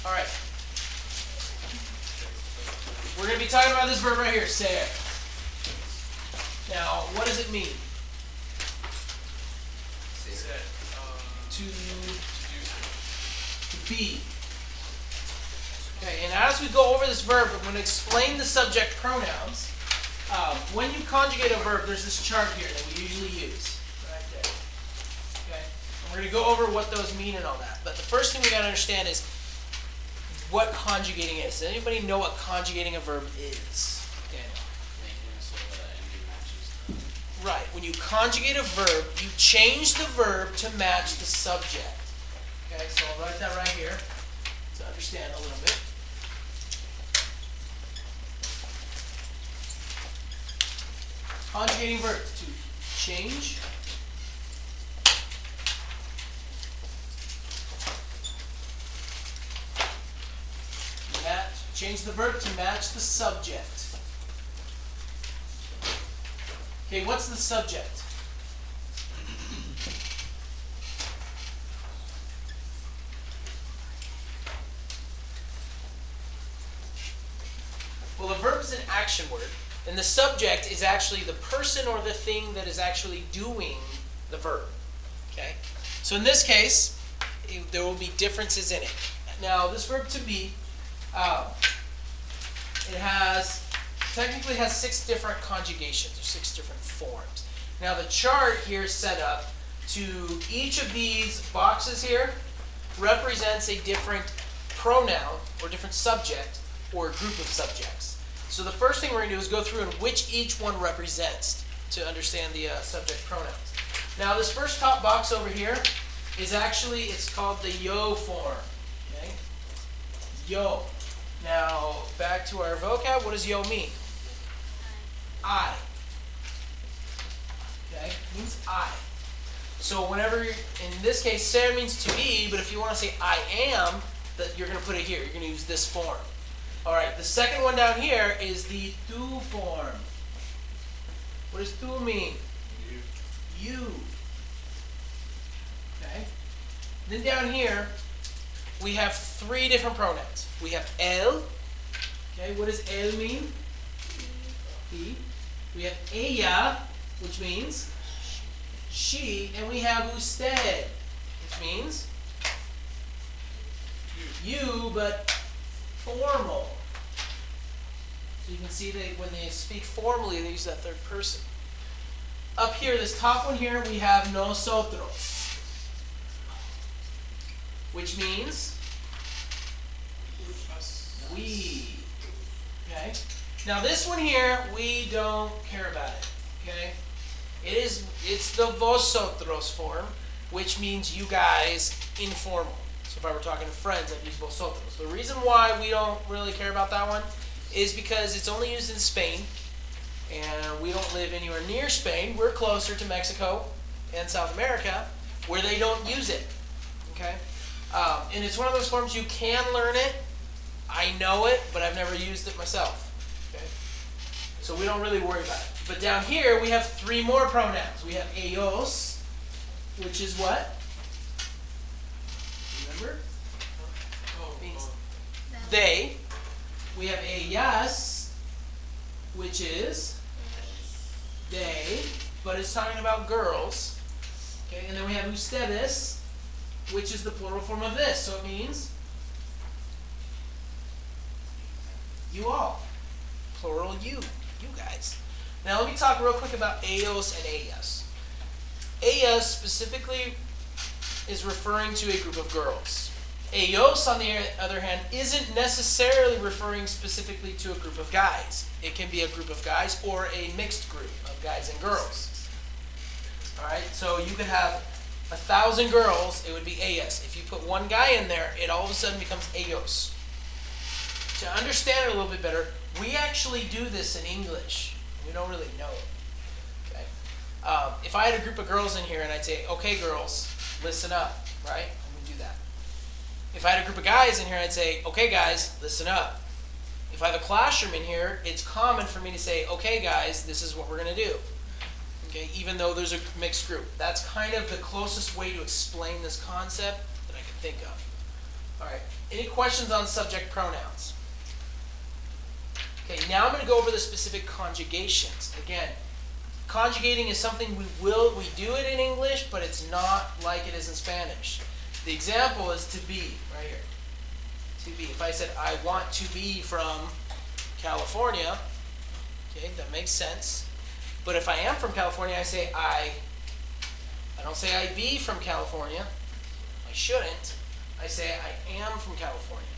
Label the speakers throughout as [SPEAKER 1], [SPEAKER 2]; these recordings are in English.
[SPEAKER 1] All right. We're going to be talking about this verb right here, ser. Now, what does it mean? To be. Okay, and as we go over this verb, I'm going to explain the subject pronouns. When you conjugate a verb, there's this chart here that we usually use. Right there. Okay? And we're going to go over what those mean and all that. But the first thing we got to understand is what conjugating is. Does anybody know what conjugating a verb is? Daniel. Right. When you conjugate a verb, you change the verb to match the subject. Okay, so I'll write that right here to understand a little bit. Conjugating verbs to change the verb to match the subject. Okay, what's the subject? Well, the verb is an action word, and the subject is actually the person or the thing that is actually doing the verb. Okay? So in this case, there will be differences in it. Now, this verb to be, it technically has 6 different conjugations, or 6 different forms. Now, the chart here is set up to each of these boxes here represents a different pronoun or different subject or group of subjects. So the first thing we're going to do is go through and which each one represents to understand the subject pronouns. Now, this first top box over here is actually, it's called the yo form. Okay? Yo. Now, back to our vocab, what does yo mean? I. Okay? It means I. So whenever, in this case, ser means to be, but if you want to say I am, that you're going to put it here. You're going to use this form. All right, the second one down here is the tu form. What does tu mean? You. Okay? Then down here, we have 3 different pronouns. We have el. Okay, what does el mean? He. We have ella, which means she, and we have usted, which means you, but formal. So you can see that when they speak formally, they use that third person. Up here, this top one here, we have nosotros, which means we. Okay. Now this one here, we don't care about it. Okay. It's the vosotros form, which means you guys, informal. So if I were talking to friends, I'd use vosotros. The reason why we don't really care about that one is because it's only used in Spain, and we don't live anywhere near Spain. We're closer to Mexico and South America, where they don't use it. Okay, and it's one of those forms you can learn it. I know it, but I've never used it myself. Okay, so we don't really worry about it. But down here we have 3 more pronouns. We have ellos, which is what? Remember? Means they. We have ellas, which is they, but it's talking about girls. Okay, and then we have ustedes, which is the plural form of this. So it means you all. Plural you guys. Now let me talk real quick about ellos and ellas. Ellas specifically is referring to a group of girls. Ellos, on the other hand, isn't necessarily referring specifically to a group of guys. It can be a group of guys or a mixed group of guys and girls. All right, so you could have 1,000 girls, it would be ellas. If you put one guy in there, it all of a sudden becomes ellos. To understand it a little bit better, we actually do this in English. We don't really know it. Okay? If I had a group of girls in here and I'd say, okay, girls, listen up, right? I'm going to do that. If I had a group of guys in here, I'd say, okay, guys, listen up. If I have a classroom in here, it's common for me to say, okay, guys, this is what we're going to do. Okay, even though there's a mixed group. That's kind of the closest way to explain this concept that I can think of. All right, any questions on subject pronouns? Okay, now I'm going to go over the specific conjugations. Again, conjugating is something we do it in English, but it's not like it is in Spanish. The example is to be, right here. To be. If I said, I want to be from California, okay, that makes sense. But if I am from California, I say I don't say I be from California. I shouldn't. I say I am from California.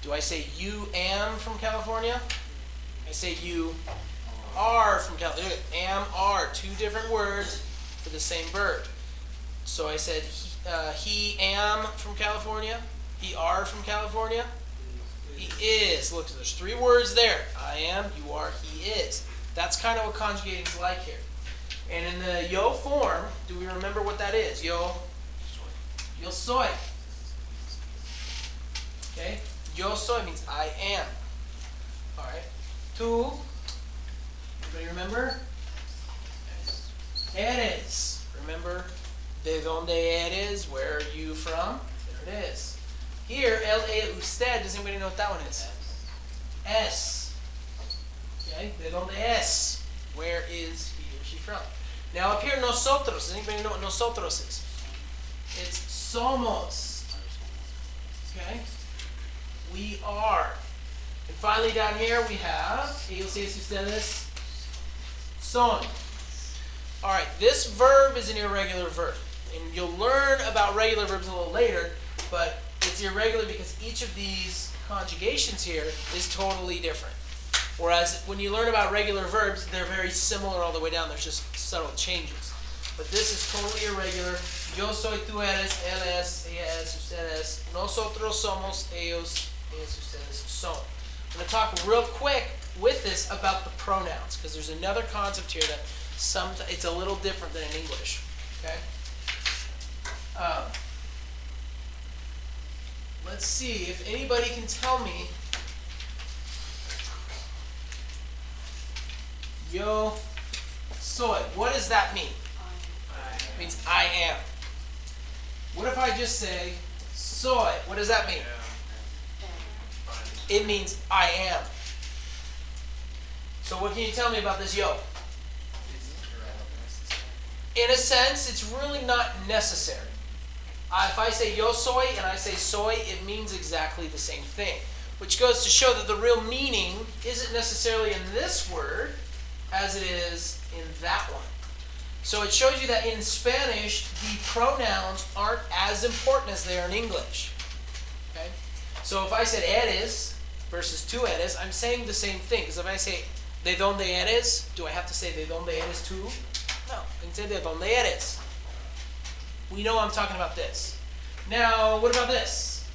[SPEAKER 1] Do I say you am from California? I say you are from California. Am, are, two different words for the same verb. So I said he am from California. He are from California. He is. Look, there's three words there. I am, you are, he is. That's kind of what conjugating is like here. And in the yo form, do we remember what that is? Yo soy. Okay? Yo soy means I am. All right. Tú. Everybody remember? Eres. Remember? De donde eres? Where are you from? There it is. Here, L-A usted. Does anybody know what that one is? Es. Okay? De donde es? Where is he or she from? Now up here, nosotros. Does anybody know what nosotros is? It's somos. Okay? We are. And finally down here we have, ellos y ustedes son. Alright, this verb is an irregular verb. And you'll learn about regular verbs a little later, but it's irregular because each of these conjugations here is totally different. Whereas when you learn about regular verbs, they're very similar all the way down. There's just subtle changes. But this is totally irregular. Yo soy, tú eres, él es, ella es, ustedes. Nosotros somos, ellos, ellas, ustedes son. I'm going to talk real quick with this about the pronouns, because there's another concept here that it's a little different than in English. Okay? Let's see if anybody can tell me. Yo soy. What does that mean? It means I am. What if I just say soy? What does that mean? It means I am. So what can you tell me about this yo? In a sense, it's really not necessary. If I say yo soy and I say soy, it means exactly the same thing. Which goes to show that the real meaning isn't necessarily in this word as it is in that one. So it shows you that in Spanish, the pronouns aren't as important as they are in English. Okay? So if I said eres versus tú eres, I'm saying the same thing. Because if I say de donde eres, do I have to say de donde eres tú? No. I can say de donde eres. We know I'm talking about this. Now, what about this?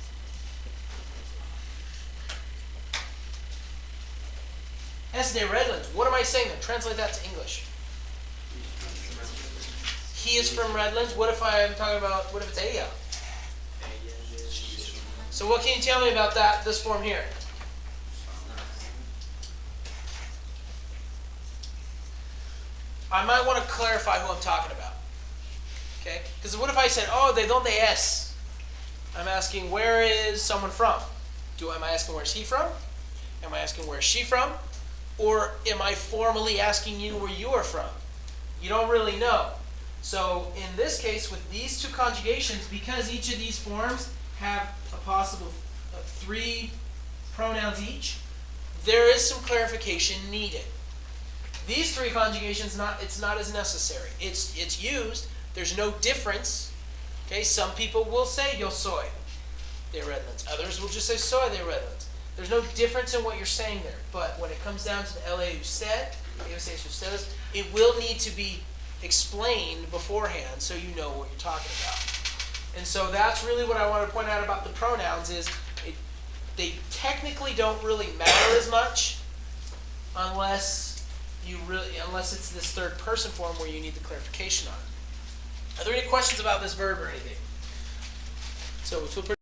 [SPEAKER 1] Es de Redlands. What am I saying then? Translate that to English. He is from Redlands. What if I'm talking about, what if it's ella? So what can you tell me about that, this form here? I might want to clarify who I'm talking about. Okay? Because what if I said, oh, de donde es? I'm asking, where is someone from? Am I asking, where is he from? Am I asking, where is she from? Or am I formally asking you where you are from? You don't really know. So in this case, with these two conjugations, because each of these forms have a possible 3 pronouns each, there is some clarification needed. These 3 conjugations, it's not as necessary. It's used. There's no difference. Okay, some people will say yo soy de Redlands. Others will just say soy de Redlands. There's no difference in what you're saying there. But when it comes down to the LA usted, ustedes, it will need to be explained beforehand so you know what you're talking about. And so that's really what I want to point out about the pronouns is they technically don't really matter as much unless it's this third person form where you need the clarification on it. Are there any questions about this verb or anything? So we feel pretty